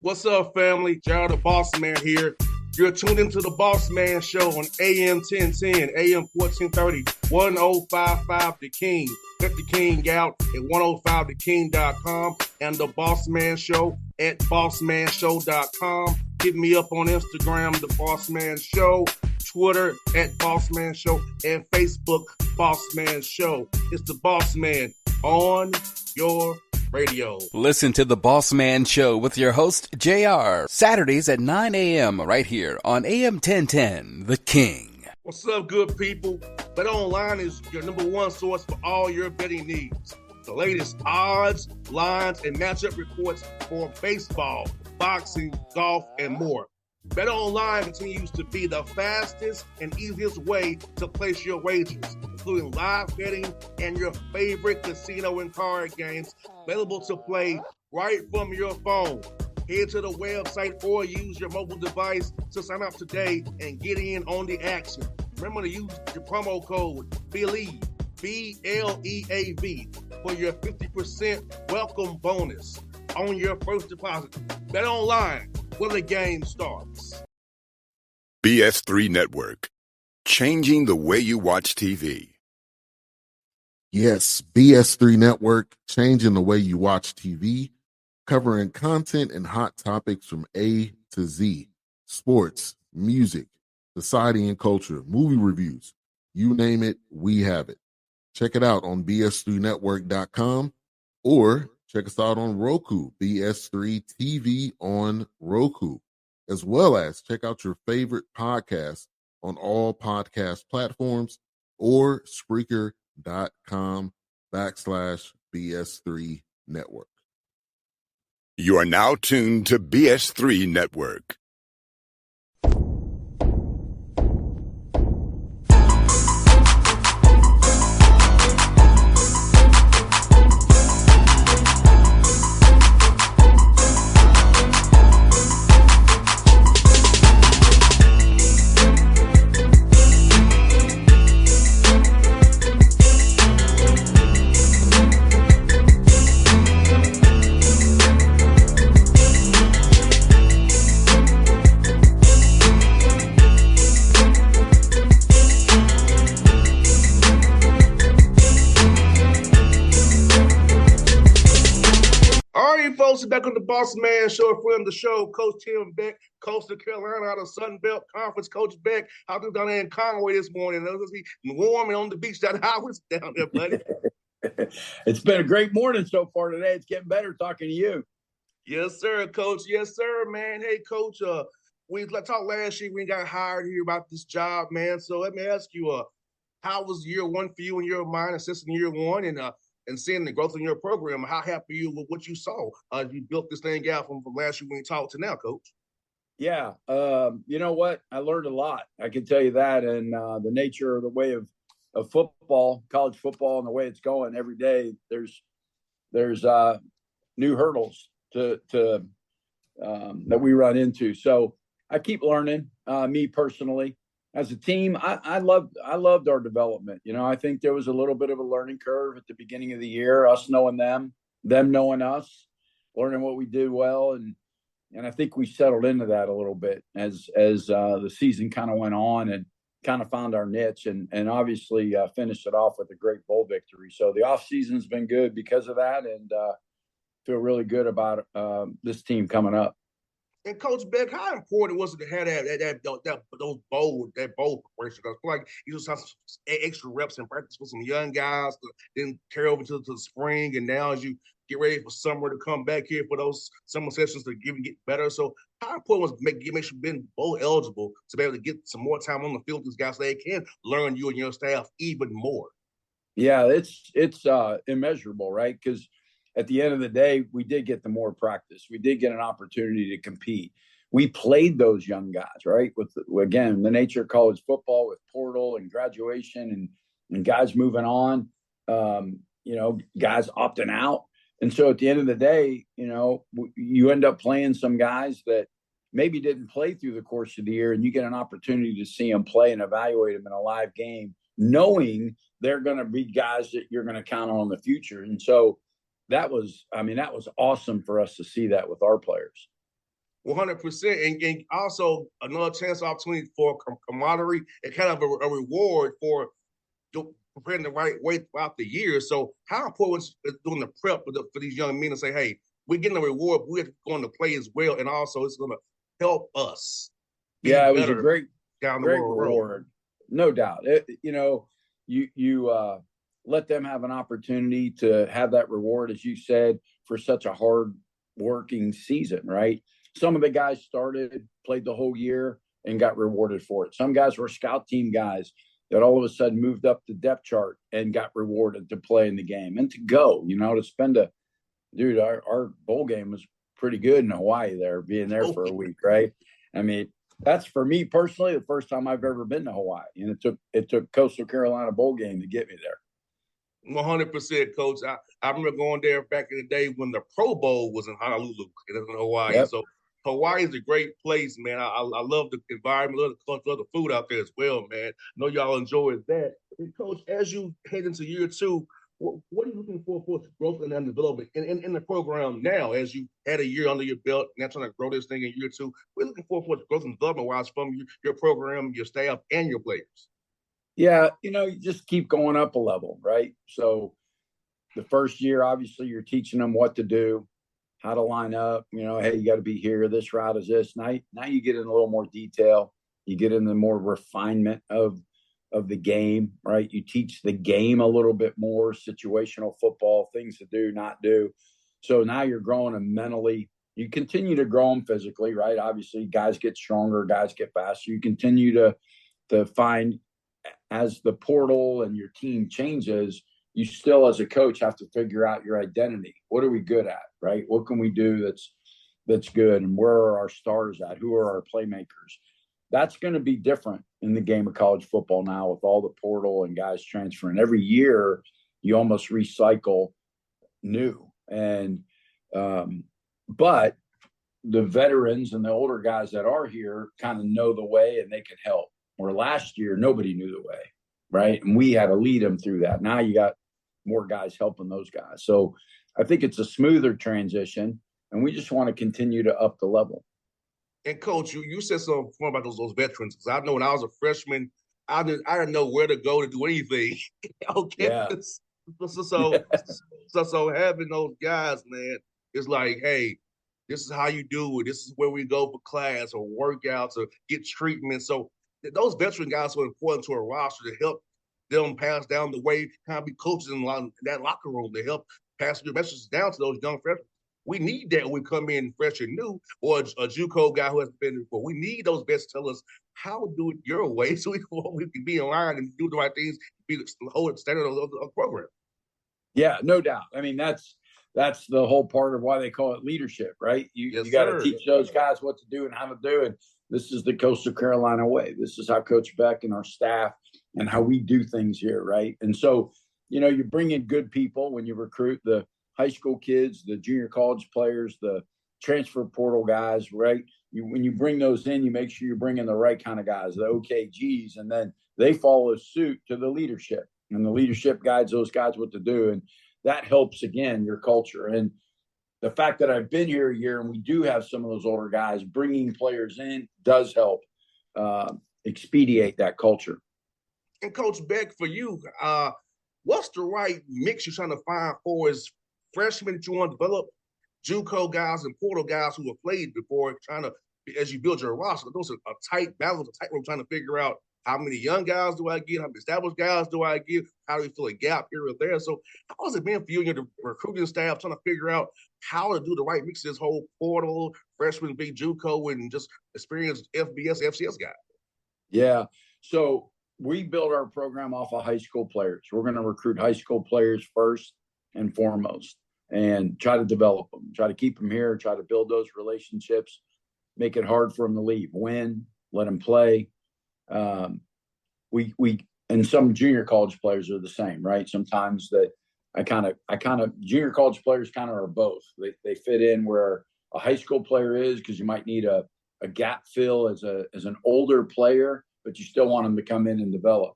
What's up, family? Gerald the Bossman here. You're tuned into the Bossman Show on AM 1010, AM 1430, 1055 The King. Let the King out at 105theking.com and the Bossman Show at bossmanshow.com. Hit me up on Instagram, the Bossman Show, Twitter at Bossman Show, and Facebook, Bossman Show. It's the Bossman on your radio. Listen to the Bossman Show with your host, JR, Saturdays at 9 a.m. right here on AM 1010, The King. What's up, good people? Bet Online is your number one source for all your betting needs. The latest odds, lines, and matchup reports for baseball, boxing, golf, and more. Bet Online continues to be the fastest and easiest way to place your wagers, including live betting and your favorite casino and card games available to play right from your phone. Head to the website or use your mobile device to sign up today and get in on the action. Remember to use your promo code BELIEVE, BLEAV, for your 50% welcome bonus on your first deposit. Bet Online, where the game starts. BS3 Network, changing the way you watch TV. Yes, BS3 Network, changing the way you watch TV, covering content and hot topics from A to Z, sports, music, society and culture, movie reviews, you name it, we have it. Check it out on bs3network.com or check us out on Roku, BS3 TV on Roku, as well as check out your favorite podcast on all podcast platforms or Spreaker.com/BS3 Network. You are now tuned to BS3 Network. Back on the Bossman Show, a friend of the show, Coach Tim Beck, Coastal Carolina out of Sun Belt Conference. Coach Beck, how you down there in Conway this morning? It's be warm and on the beach. How is it down there, buddy? It's been a great morning so far today. It's getting better talking to you. Yes, sir, Coach. Yes, sir, man. Hey, Coach, we talked last year. We got hired here about this job, man. So let me ask you, how was year one for you in your mind, assisting year one, and seeing the growth in your program? How happy are you with what you saw? You built this thing out from last year when you talked to now, Coach. Yeah. You know what? I learned a lot. I can tell you that. And the nature of the way of football, college football, and the way it's going every day, there's new hurdles to that we run into. So I keep learning, me personally. As a team, I loved our development. You know, I think there was a little bit of a learning curve at the beginning of the year, us knowing them knowing us, learning what we did well, and I think we settled into that a little bit as the season kind of went on and kind of found our niche and obviously finished it off with a great bowl victory. So the off season's been good because of that, and feel really good about this team coming up. And Coach Beck, how important was it to have those bowl preparation? I feel like you just have some extra reps in practice with some young guys to then carry over to the spring, and now as you get ready for summer to come back here for those summer sessions to get better. So how important was it make sure you've been bowl eligible to be able to get some more time on the field with these guys so they can learn you and your staff even more? Yeah, it's immeasurable, right? Because at the end of the day, we did get the more practice. We did get an opportunity to compete. We played those young guys, right? With, again, the nature of college football with portal and graduation and guys moving on, guys opting out. And so at the end of the day, you end up playing some guys that maybe didn't play through the course of the year, and you get an opportunity to see them play and evaluate them in a live game, knowing they're going to be guys that you're going to count on in the future. And so that was awesome for us to see that with our players. 100%. And also another chance opportunity for camaraderie and kind of a reward for preparing the right way throughout the year. So how important is doing the prep for these young men to say, hey, we're getting a reward, we're going to play as well, and also it's going to help us be Yeah, it was a better great down the reward. road. No doubt. You let them have an opportunity to have that reward, as you said, for such a hard working season, right? Some of the guys played the whole year and got rewarded for it. Some guys were scout team guys that all of a sudden moved up the depth chart and got rewarded to play in the game and to go, to spend our bowl game was pretty good in Hawaii there, being there for a week, right? I mean, that's for me personally the first time I've ever been to Hawaii, and it took Coastal Carolina bowl game to get me there. 100%, Coach. I remember going there back in the day when the Pro Bowl was in Honolulu and in Hawaii. Yep. So Hawaii is a great place, man. I love the environment, love the culture, love the food out there as well, man. I know y'all enjoy that. And Coach, as you head into year two, what are you looking for growth and development in the program now, as you had a year under your belt and now trying to grow this thing in year two? We're looking for growth and development wise from your program, your staff, and your players. Yeah, you just keep going up a level, right? So the first year, obviously, you're teaching them what to do, how to line up. Hey, you got to be here. This route is this. Now you get in a little more detail. You get in the more refinement of the game, right? You teach the game a little bit more, situational football, things to do, not do. So now you're growing them mentally. You continue to grow them physically, right? Obviously, guys get stronger, guys get faster. You continue to find, as the portal and your team changes, you still as a coach have to figure out your identity. What are we good at, right? What can we do that's good? And where are our stars at? Who are our playmakers? That's going to be different in the game of college football now with all the portal and guys transferring. Every year, you almost recycle new. And but the veterans and the older guys that are here kind of know the way and they can help. Where last year, nobody knew the way, right? And we had to lead them through that. Now you got more guys helping those guys. So I think it's a smoother transition, and we just want to continue to up the level. And Coach, you said something about those veterans. Because I know when I was a freshman, I didn't know where to go to do anything on campus. Yeah. So having those guys, man, it's like, hey, this is how you do it. This is where we go for class or workouts or get treatment. So those veteran guys are important to a roster to help them pass down the way, kind of be coaches in that locker room to help pass your messages down to those young freshmen. We need that when we come in fresh and new, or a JUCO guy who hasn't been before. We need those vets to tell us how to do it your way so we can be in line and do the right things, hold the standard of the program. Yeah, no doubt. I mean, that's the whole part of why they call it leadership, right? You got to teach those guys what to do and how to do it. This is the Coastal Carolina way. This is how Coach Beck and our staff and how we do things here, right? And so, you bring in good people when you recruit the high school kids, the junior college players, the transfer portal guys, right? When you bring those in, you make sure you're bringing the right kind of guys, the OKGs, and then they follow suit to the leadership. And the leadership guides those guys what to do. And that helps, again, your culture. And the fact that I've been here a year and we do have some of those older guys bringing players in does help expedite that culture. And Coach Beck, for you, what's the right mix you're trying to find for as freshmen that you want to develop, JUCO guys and portal guys who have played before, trying to, as you build your roster, those are a tight balance, a tight rope, trying to figure out how many young guys do I get, how many established guys do I get, how do we fill a gap here or there. So how has it been for you and your recruiting staff trying to figure out how to do the right mix of this whole portal, freshman, big JUCO, and just experienced FBS, FCS guys? Yeah. So we build our program off of high school players. We're going to recruit high school players first and foremost and try to develop them, try to keep them here, try to build those relationships, make it hard for them to leave, win, let them play. We and some junior college players are the same, right? Sometimes that I kind of junior college players kind of are both. They fit in where a high school player is, because you might need a gap fill as an older player, but you still want them to come in and develop.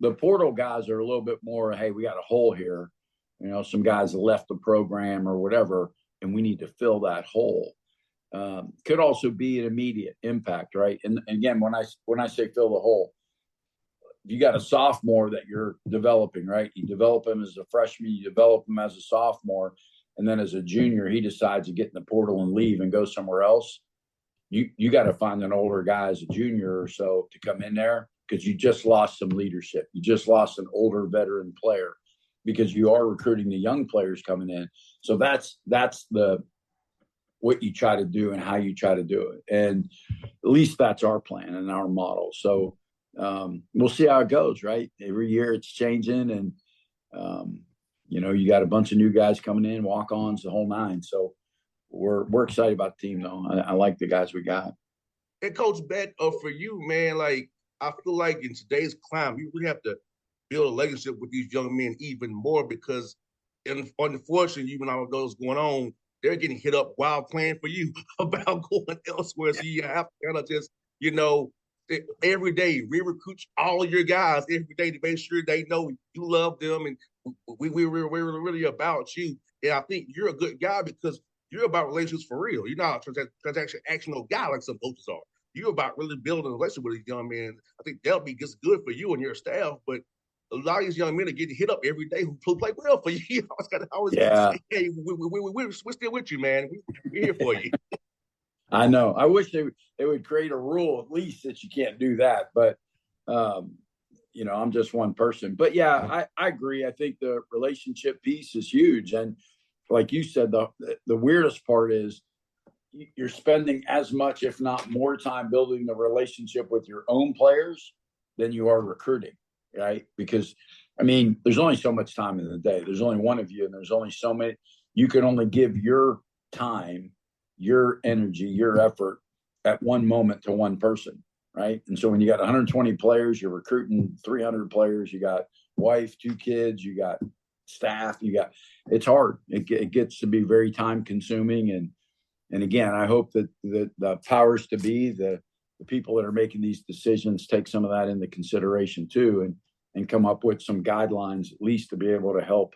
The portal guys are a little bit more, hey, we got a hole here. Some guys left the program or whatever, and we need to fill that hole. could also be an immediate impact, right? And again, when I say fill the hole, you got a sophomore that you're developing, right? You develop him as a freshman, you develop him as a sophomore, and then as a junior, he decides to get in the portal and leave and go somewhere else. You got to find an older guy as a junior or so to come in there, because you just lost some leadership. You just lost an older veteran player because you are recruiting the young players coming in. So that's what you try to do and how you try to do it. And at least that's our plan and our model. So we'll see how it goes, right? Every year it's changing, and you got a bunch of new guys coming in, walk-ons, the whole nine. So we're excited about the team, though. I like the guys we got. And Coach Beck, for you, man, like, I feel like in today's climate, we really have to build a relationship with these young men even more, because unfortunately, even all of those going on, they're getting hit up while playing for you about going elsewhere. So you have to kind of just, every day re-recruit all your guys every day to make sure they know you love them, and we're really about you. And I think you're a good guy because you're about relationships for real. You're not a transactional guy like some coaches are. You're about really building a relationship with these young men. I think that'll be just good for you and your staff. But a lot of these young men are getting hit up every day who play well for you. I always say, hey, we're still with you, man. We're here for you. I know. I wish they would create a rule at least that you can't do that. But, I'm just one person. But, yeah, I agree. I think the relationship piece is huge. And like you said, the weirdest part is you're spending as much, if not more time building the relationship with your own players than you are recruiting, right? Because, there's only so much time in the day. There's only one of you, and there's only so many. You can only give your time, your energy, your effort at one moment to one person, right? And so when you got 120 players, you're recruiting 300 players, you got wife, 2 kids, you got staff, it's hard. It gets to be very time consuming. And again, I hope that the powers to be, the people that are making these decisions take some of that into consideration too, and come up with some guidelines, at least to be able to help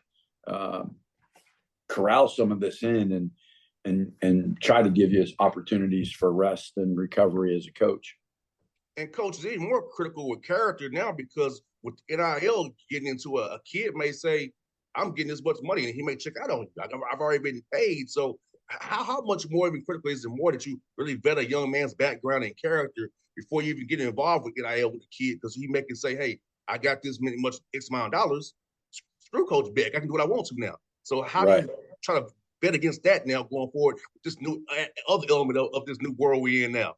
corral some of this in and try to give you opportunities for rest and recovery as a coach. And coach is even more critical with character now, because with NIL getting into a kid may say, I'm getting this much money, and he may check out on you. I've already been paid. So how much more even critical is it more that you really vet a young man's background and character before you even get involved with NIL with the kid? Because he may can say, hey, I got this much X amount of dollars. Screw Coach Beck. I can do what I want to now. So how do you try to bet against that now going forward with this new other element of this new world we're in now?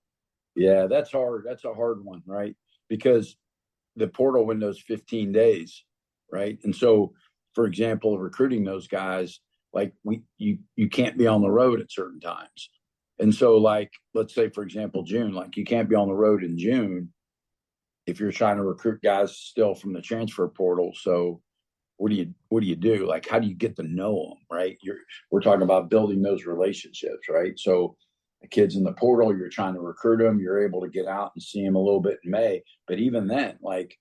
Yeah, that's hard. That's a hard one, right? Because the portal window is 15 days, right? And so, for example, recruiting those guys, like you can't be on the road at certain times. And so, like, let's say, for example, June, like you can't be on the road in June if you're trying to recruit guys still from the transfer portal. So what do you do? Like, how do you get to know them, right? We're talking about building those relationships, right? So the kids in the portal, you're trying to recruit them. You're able to get out and see them a little bit in May. But even then, like,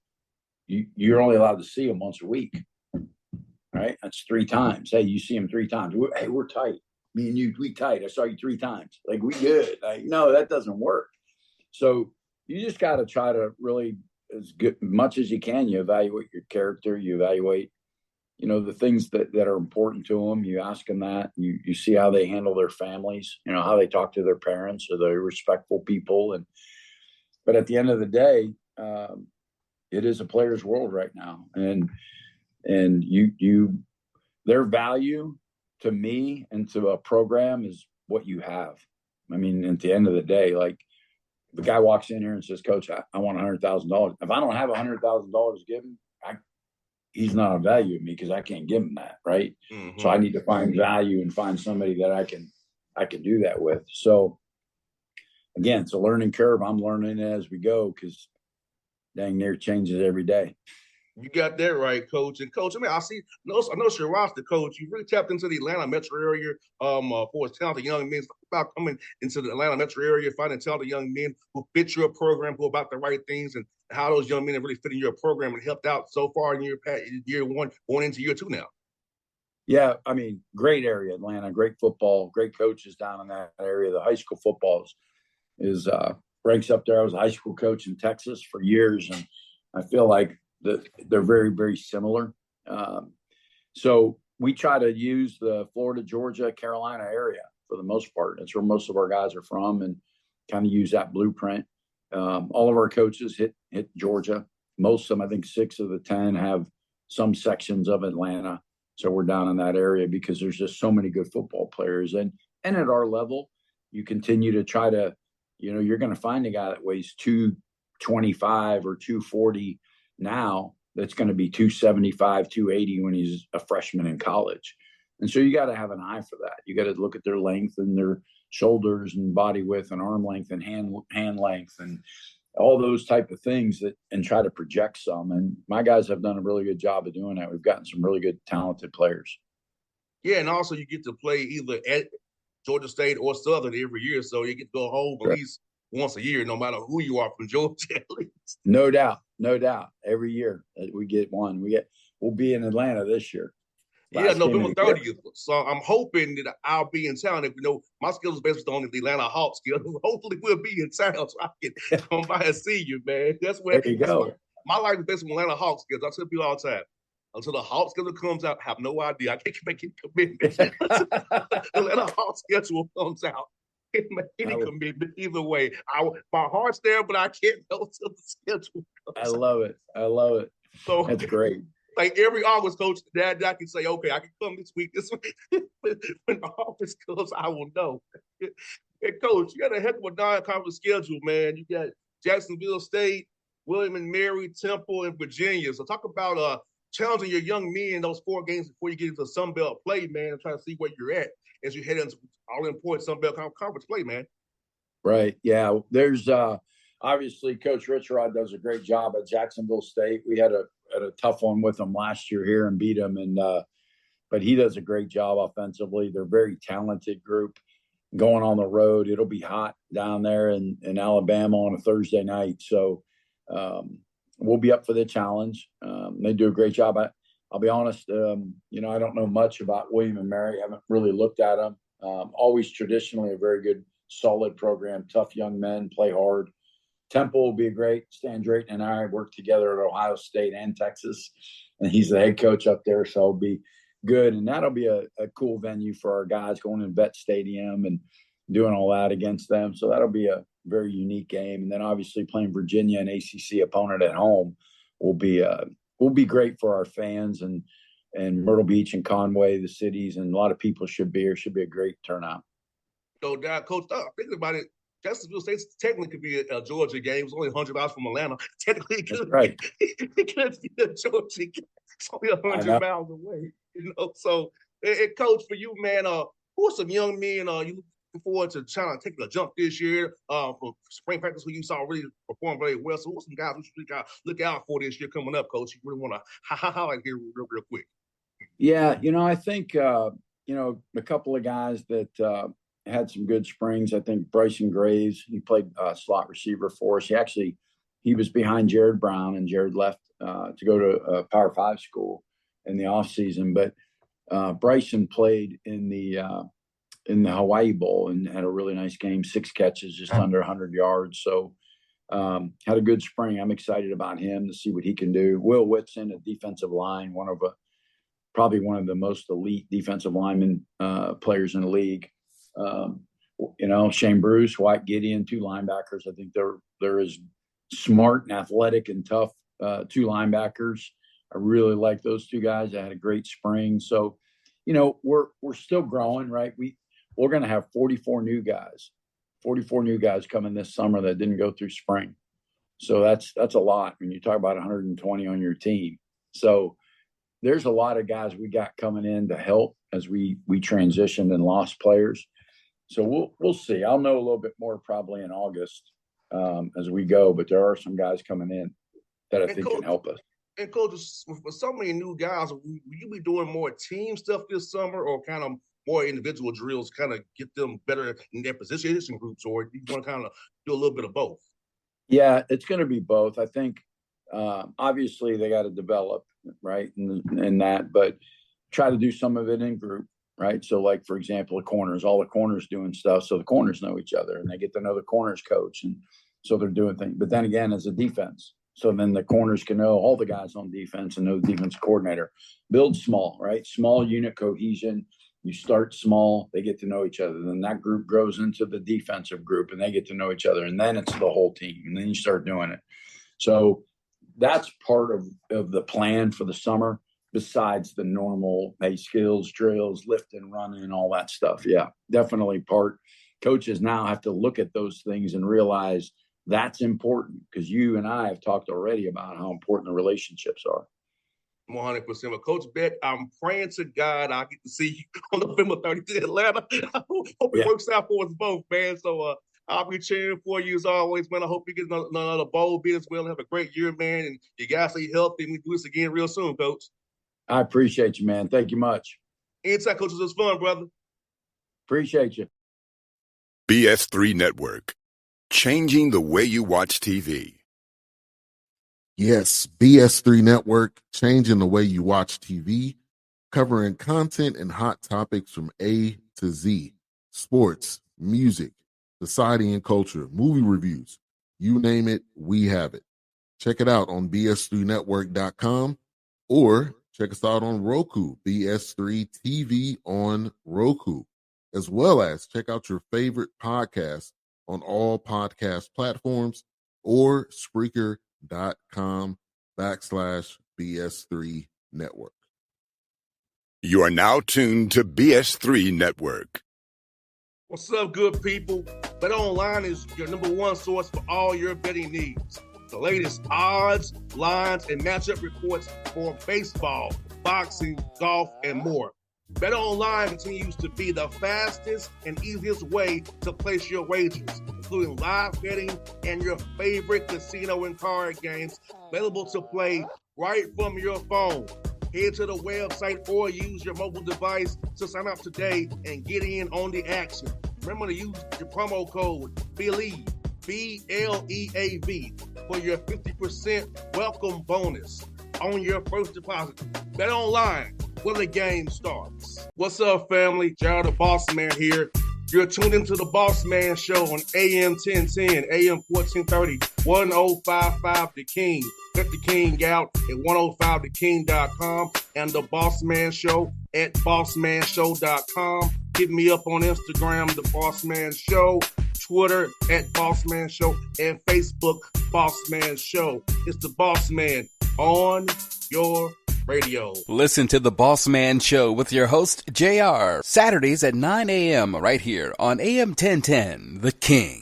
you're only allowed to see them once a week, right? That's 3 times. Hey, you see them 3 times. Hey, we're tight. Me and you, we tight. I saw you 3 times. Like, we good. Like, no, that doesn't work. So you just got to try to really, as much as you can, you evaluate your character. You evaluate, the things that are important to them. You ask them that. You see how they handle their families, how they talk to their parents. Are they respectful people? But at the end of the day, it is a player's world right now. And their value to me and to a program is what you have. At the end of the day, like, the guy walks in here and says, Coach, I want $100,000. If I don't have $100,000 to give him, he's not of value to me because I can't give him that, right? Mm-hmm. So I need to find value and find somebody that I can do that with. So again, it's a learning curve. I'm learning as we go because dang near changes every day. You got that right, Coach. And Coach, I know your roster, Coach. You really tapped into the Atlanta metro area for talented young men. Talk about coming into the Atlanta metro area, finding talented young men who fit your program, who are about the right things, and how those young men have really fit in your program and helped out so far in year 1, going into year 2 now. Yeah, I mean, great area, Atlanta, great football, great coaches down in that area. The high school football is ranks up there. I was a high school coach in Texas for years, and I feel like they're very, very similar. So we try to use the Florida, Georgia, Carolina area for the most part. That's where most of our guys are from, and kind of use that blueprint. All of our coaches hit Georgia. Most of them, I think 6 of the 10 have some sections of Atlanta. So we're down in that area because there's just so many good football players. And at our level, you continue to try to, you're going to find a guy that weighs 225 or 240 now that's going to be 275, 280 when he's a freshman in college. And so you got to have an eye for that. You got to look at their length and their shoulders and body width and arm length and hand length and all those type of things and try to project some. And my guys have done a really good job of doing that. We've gotten some really good, talented players. Yeah, and also you get to play either at Georgia State or Southern every year, so you get to go home at least once a year, no matter who you are from Georgia. At least. No doubt. Every year we get one. We'll be in Atlanta this year. Yeah, November 30th. So I'm hoping that I'll be in town. If my schedule is based on the Atlanta Hawks schedule. Hopefully we'll be in town so I can come by and see you, man. That's where there you go. My life is based on Atlanta Hawks schedule. I tell people all the time. Until the Hawks schedule comes out, I have no idea. I can't make any commitment. The Atlanta Hawks schedule comes out. I can't make any commitment either way. My heart's there, but I can't go till the schedule comes I love it. So that's great. Like every August, coach, Dad, I can say, okay, I can come this week. When the August comes, I will know. And coach, you got a heck of a non-conference schedule, man. You got Jacksonville State, William and Mary, Temple, and Virginia. So talk about challenging your young men in those 4 games before you get into Sun Belt play, man, and try to see where you're at as you head into all important Sun Belt conference play, man. Right. Yeah. There's obviously Coach Richrod does a great job at Jacksonville State. We had a tough one with them last year here and beat them, but he does a great job offensively. They're a very talented group. Going on the road, it'll be hot down there in Alabama on a Thursday night, so we'll be up for the challenge. They do a great job. I'll be honest, I don't know much about William and Mary. I haven't really looked at them. Always traditionally a very good, solid program. Tough young men, play hard. Temple will be great. Stan Drayton and I worked together at Ohio State and Texas, and he's the head coach up there, so it'll be good. And that'll be a cool venue for our guys going in Vet Stadium and doing all that against them. So that'll be a very unique game. And then obviously playing Virginia, an ACC opponent at home, will be great for our fans and Myrtle Beach and Conway, the cities, and a lot of people should be here. Should be a great turnout. So, Coach, thinking about it, Jacksonville State technically could be a Georgia game. It's only 100 miles from Atlanta. Technically, it could be a Georgia game. It's only 100 miles away. So, Coach, for you, man, who are some young men you looking forward to trying to take a jump this year from spring practice who you saw really perform very well? So, who are some guys we should look out for this year coming up, Coach? You really want to highlight here real quick. Yeah, I think, a couple of guys that had some good springs. I think Bryson Graves, he played slot receiver for us. He was behind Jared Brown, and Jared left to go to a Power 5 school in the offseason. But Bryson played in the Hawaii Bowl and had a really nice game, 6 catches, just under 100 yards. So had a good spring. I'm excited about him to see what he can do. Will Whitson, a defensive line, probably one of the most elite defensive linemen players in the league. Shane Bruce, White Gideon, 2 linebackers. I think they're as smart and athletic and tough 2 linebackers. I really like those 2 guys. They had a great spring. So, we're still growing, right? We're going to have 44 new guys coming this summer that didn't go through spring. So that's a lot when you talk about 120 on your team. So there's a lot of guys we got coming in to help as we transitioned and lost players. So we'll see. I'll know a little bit more probably in August as we go, but there are some guys coming in that I think can help us. And Coach, with so many new guys, will you be doing more team stuff this summer or kind of more individual drills, kind of get them better in their position groups, or you want to kind of do a little bit of both? Yeah, it's going to be both. I think obviously they got to develop, right, and that, but try to do some of it in group, right? So like, for example, all the corners doing stuff. So the corners know each other and they get to know the corners coach. And so they're doing things. But then again, as a defense, so then the corners can know all the guys on defense and know the defense coordinator. Build small, right? Small unit cohesion. You start small, they get to know each other. Then that group grows into the defensive group and they get to know each other. And then it's the whole team. And then you start doing it. So that's part of the plan for the summer, besides the normal skills, drills, lifting, running, all that stuff. Yeah, definitely part. Coaches now have to look at those things and realize that's important, because you and I have talked already about how important the relationships are. 100%. Well, Coach Beck, I'm praying to God I'll get to see you on November 30th in Atlanta. I hope it works out for us both, man. So I'll be cheering for you as always, man. I hope you get another bowl bid as well. Have a great year, man. And you guys stay healthy, and we do this again real soon, Coach. I appreciate you, man. Thank you much. Anytime, Coach. It was fun, brother. Appreciate you. BS3 Network. Changing the way you watch TV. Yes, BS3 Network, changing the way you watch TV, covering content and hot topics from A to Z. Sports, music, society and culture, movie reviews. You name it, we have it. Check it out on bs3network.com or check us out on Roku, BS3 TV on Roku, as well as check out your favorite podcast on all podcast platforms or Spreaker.com/BS3 Network. You are now tuned to BS3 Network. What's up, good people? Bet Online is your number one source for all your betting needs. The latest odds, lines, and matchup reports for baseball, boxing, golf, and more. Bet Online continues to be the fastest and easiest way to place your wagers, including live betting and your favorite casino and card games available to play right from your phone. Head to the website or use your mobile device to sign up today and get in on the action. Remember to use your promo code BELIEVE, BLEAV, for your 50% welcome bonus on your first deposit. Bet Online, where the game starts. What's up, family? Jared the Bossman here. You're tuned into the Bossman Show on AM 1010, AM 1430, 1055 The King. Check The King out at 105theking.com and the Bossman Show at bossmanshow.com. Hit me up on Instagram, The Bossman Show, Twitter at Bossman Show, and Facebook, Bossman Show. It's the Bossman on your radio. Listen to the Bossman Show with your host, JR, Saturdays at 9 a.m. right here on AM 1010, The King.